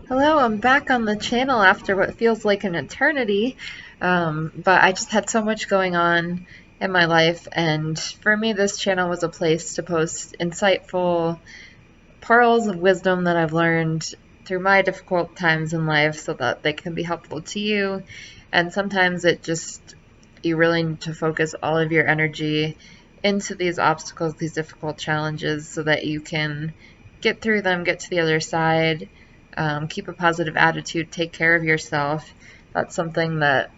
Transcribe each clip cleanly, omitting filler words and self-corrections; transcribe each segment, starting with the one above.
Hello, I'm back on the channel after what feels like an eternity. But I just had so much going on in my life, and for me, this channel was a place to post insightful pearls of wisdom that I've learned through my difficult times in life so that they can be helpful to you. And sometimes you really need to focus all of your energy into these obstacles, these difficult challenges, so that you can get through them, get to the other side, keep a positive attitude, take care of yourself. That's something that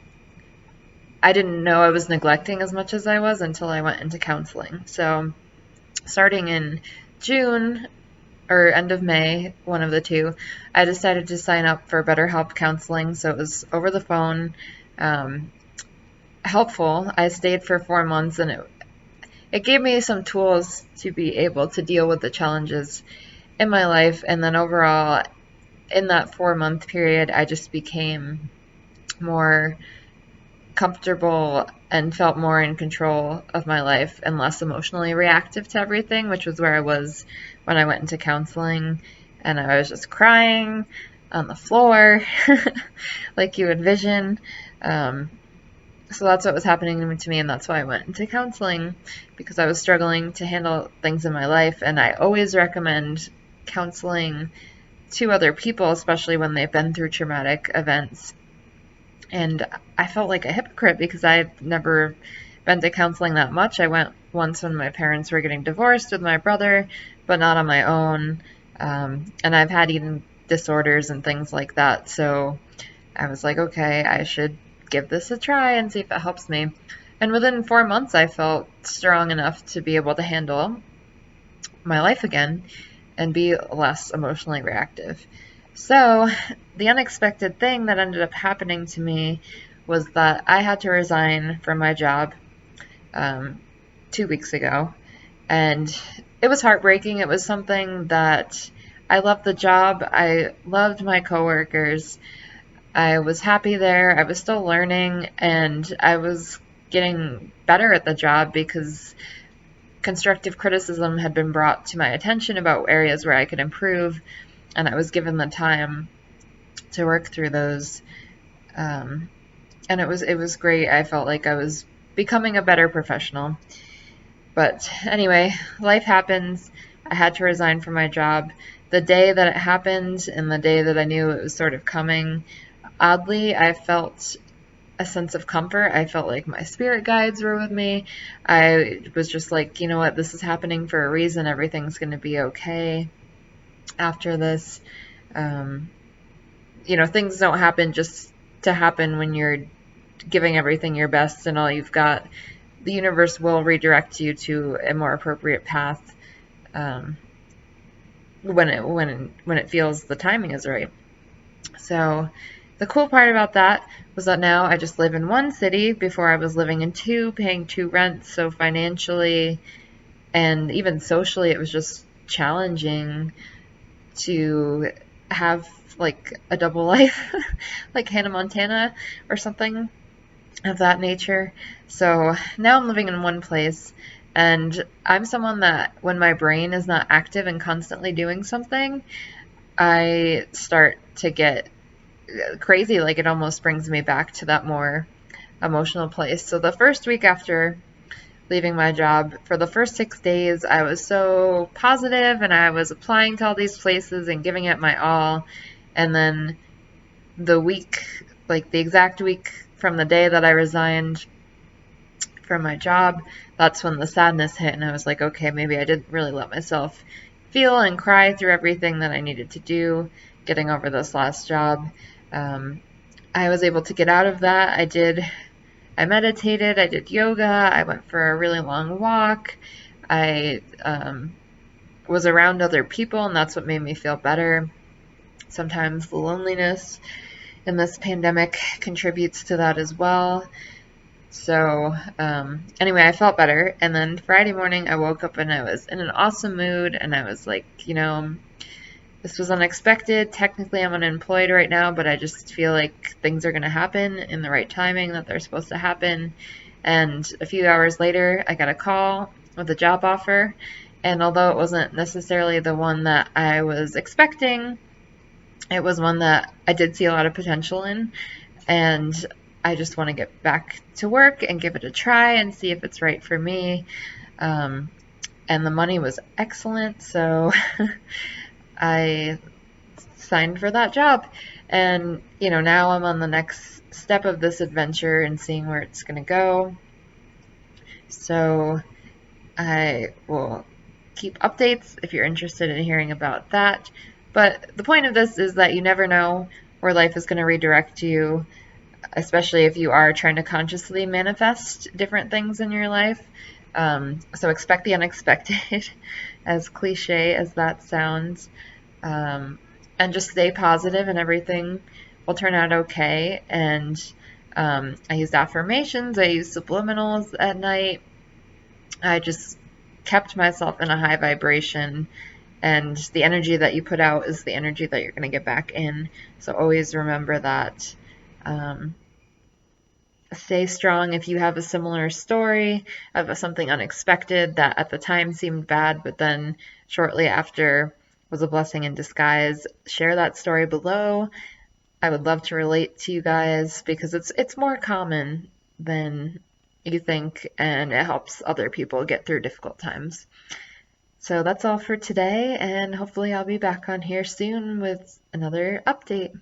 I didn't know I was neglecting as much as I was until I went into counseling. So, starting in June or end of May, one of the two, I decided to sign up for BetterHelp counseling. So, it was over the phone, um, helpful. I stayed for 4 months, and it gave me some tools to be able to deal with the challenges in my life. And then overall, in that 4 month period, I just became more comfortable and felt more in control of my life and less emotionally reactive to everything, which was where I was when I went into counseling. And I was just crying on the floor, like you envision. Um, so that's what was happening to me, and that's why I went into counseling, because I was struggling to handle things in my life. And I always recommend counseling to other people, especially when they've been through traumatic events. And I felt like a hypocrite because I had never been to counseling that much. I went once when my parents were getting divorced with my brother, but not on my own. And I've had eating disorders and things like that. So I was like, okay, I should give this a try and see if it helps me. And within 4 months, I felt strong enough to be able to handle my life again and be less emotionally reactive. So, the unexpected thing that ended up happening to me was that I had to resign from my job um, 2 weeks ago. And it was heartbreaking. It was something that I loved the job, I loved my coworkers, I was happy there, I was still learning, and I was getting better at the job because constructive criticism had been brought to my attention about areas where I could improve, and I was given the time to work through those. Um, and it was great. I felt like I was becoming a better professional. But anyway, life happens. I had to resign from my job. The day that it happened and the day that I knew it was sort of coming, oddly, I felt a sense of comfort. I felt like my spirit guides were with me. I was just like, you know what, this is happening for a reason. Everything's going to be okay after this. Um, things don't happen just to happen when you're giving everything your best and all you've got. The universe will redirect you to a more appropriate path um, when it feels the timing is right. So the cool part about that was that now I just live in one city. Before I was living in two, paying two rents. So financially and even socially, it was just challenging to have like a double life, like Hannah Montana or something of that nature. So now I'm living in one place, and I'm someone that when my brain is not active and constantly doing something, I start to get crazy. Like it almost brings me back to that more emotional place. So the first week after leaving my job, for the first 6 days, I was so positive and I was applying to all these places and giving it my all. And then the week, like the exact week from the day that I resigned from my job, that's when the sadness hit. And I was like, okay, maybe I didn't really let myself feel and cry through everything that I needed to do getting over this last job. Um, I was able to get out of that. I meditated, I did yoga, I went for a really long walk, I was around other people, and that's what made me feel better. Sometimes the loneliness in this pandemic contributes to that as well. So, anyway, I felt better. And then Friday morning, I woke up and I was in an awesome mood, and I was like, this was unexpected. Technically, I'm unemployed right now, but I just feel like things are going to happen in the right timing that they're supposed to happen. And a few hours later, I got a call with a job offer. And although it wasn't necessarily the one that I was expecting, It was one that I did see a lot of potential in, and I just want to get back to work and give it a try and see if it's right for me. Um, and the money was excellent, so I signed for that job. And, now I'm on the next step of this adventure and seeing where it's going to go. So I will keep updates if you're interested in hearing about that. But the point of this is that you never know where life is going to redirect you, especially if you are trying to consciously manifest different things in your life. So expect the unexpected, as cliche as that sounds. Um, and just stay positive and everything will turn out okay. And I used affirmations, I used subliminals at night. I just kept myself in a high vibration, and the energy that you put out is the energy that you're going to get back in. So always remember that. Um, Stay strong if you have a similar story of something unexpected that at the time seemed bad, but then shortly after was a blessing in disguise. Share that story below. I would love to relate to you guys because it's more common than you think, and it helps other people get through difficult times. So that's all for today, and hopefully I'll be back on here soon with another update.